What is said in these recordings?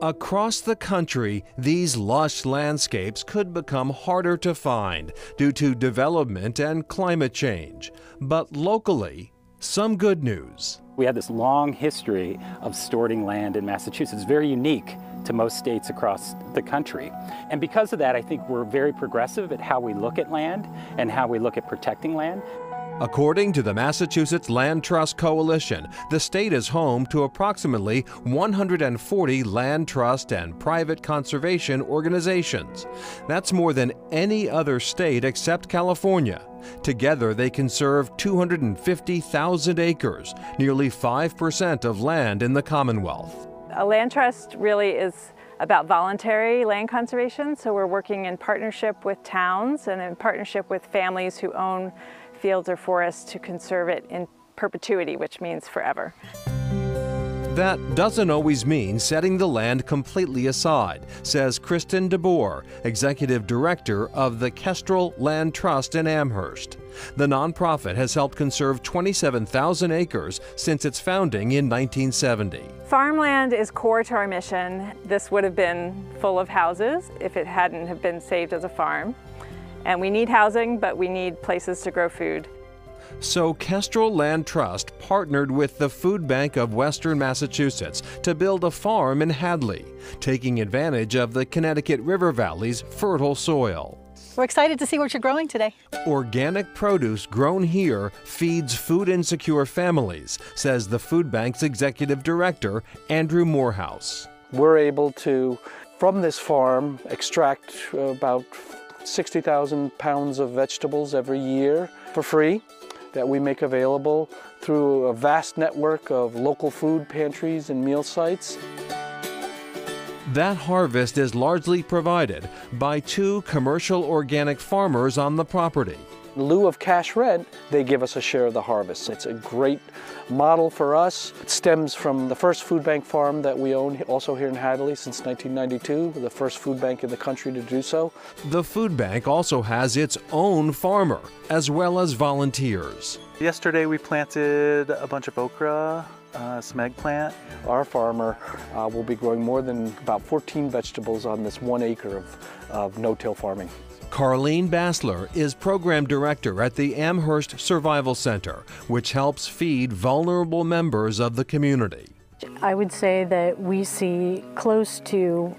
Across the country, these lush landscapes could become harder to find due to development and climate change. But locally, some good news. We have this long history of storing land in Massachusetts, very unique to most states across the country. And because of that, I think we're very progressive at how we look at land and how we look at protecting land. According to the Massachusetts Land Trust Coalition, the state is home to approximately 140 land trust and private conservation organizations. That's more than any other state except California. Together, they conserve 250,000 acres, nearly 5% of land in the Commonwealth. A land trust really is about voluntary land conservation, so we're working in partnership with towns and in partnership with families who own fields or forests to conserve it in perpetuity, which means forever. That doesn't always mean setting the land completely aside, says Kristen DeBoer, Executive Director of the Kestrel Land Trust in Amherst. The nonprofit has helped conserve 27,000 acres since its founding in 1970. Farmland is core to our mission. This would have been full of houses if it hadn't have been saved as a farm. And we need housing, but we need places to grow food. So Kestrel Land Trust partnered with the Food Bank of Western Massachusetts to build a farm in Hadley, taking advantage of the Connecticut River Valley's fertile soil. We're excited to see what you're growing today. Organic produce grown here feeds food-insecure families, says the Food Bank's Executive Director, Andrew Morehouse. We're able to, from this farm, extract about 60,000 pounds of vegetables every year for free that we make available through a vast network of local food pantries and meal sites. That harvest is largely provided by 2 commercial organic farmers on the property. In lieu of cash rent, they give us a share of the harvest. It's a great model for us. It stems from the first food bank farm that we own also here in Hadley since 1992, the first food bank in the country to do so. The food bank also has its own farmer, as well as volunteers. Yesterday we planted a bunch of okra, some eggplant. Our farmer will be growing more than about 14 vegetables on this 1 acre of no-till farming. Carlene Bassler is Program Director at the Amherst Survival Center, which helps feed vulnerable members of the community. I would say that we see close to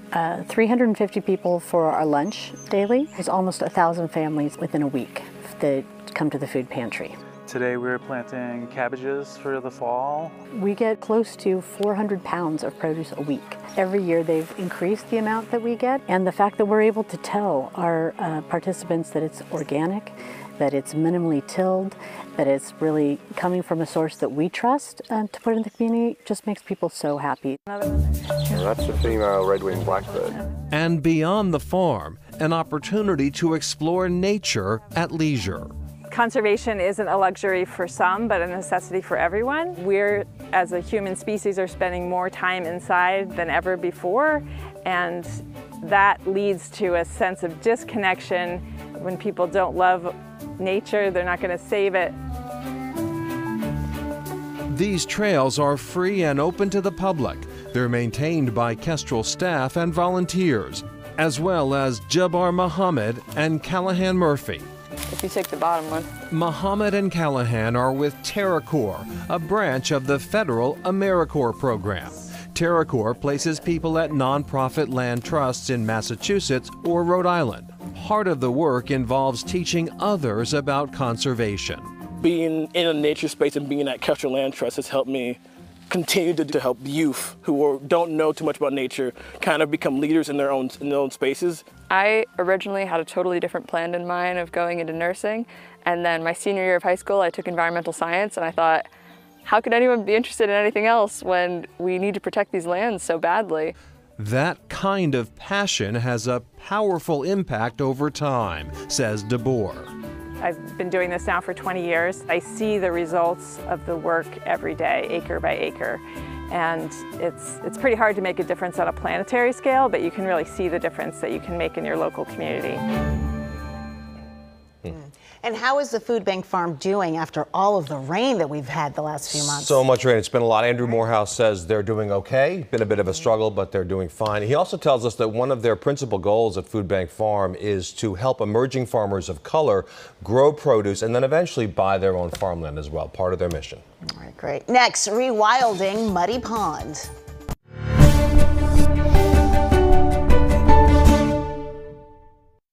350 people for our lunch daily. There's almost 1,000 families within a week that come to the food pantry. Today we're planting cabbages for the fall. We get close to 400 pounds of produce a week. Every year they've increased the amount that we get, and the fact that we're able to tell our participants that it's organic, that it's minimally tilled, that it's really coming from a source that we trust to put in the community just makes people so happy. That's the female red-winged blackbird. And beyond the farm, an opportunity to explore nature at leisure. Conservation isn't a luxury for some, but a necessity for everyone. We're, as a human species, are spending more time inside than ever before, and that leads to a sense of disconnection. When people don't love nature, they're not going to save it. These trails are free and open to the public. They're maintained by Kestrel staff and volunteers, as well as Jabbar Muhammad and Callahan Murphy. If you take the bottom one. Muhammad and Callahan are with TerraCorps, a branch of the federal AmeriCorps program. TerraCorps places people at nonprofit land trusts in Massachusetts or Rhode Island. Part of the work involves teaching others about conservation. Being in a nature space and being at Kestrel Land Trust has helped me continue to help youth who don't know too much about nature kind of become leaders in their own spaces. I originally had a totally different plan in mind of going into nursing, and then my senior year of high school I took environmental science, and I thought, how could anyone be interested in anything else when we need to protect these lands so badly? That kind of passion has a powerful impact over time, says DeBoer. I've been doing this now for 20 years. I see the results of the work every day, acre by acre. And it's pretty hard to make a difference on a planetary scale, but you can really see the difference that you can make in your local community. And how is the food bank farm doing after all of the rain that we've had the last few months? So much rain. It's been a lot. Andrew Morehouse says they're doing okay. Been a bit of a struggle, but they're doing fine. He also tells us that one of their principal goals at Food Bank Farm is to help emerging farmers of color grow produce and then eventually buy their own farmland as well. Part of their mission. All right, great. Next, rewilding Muddy Pond.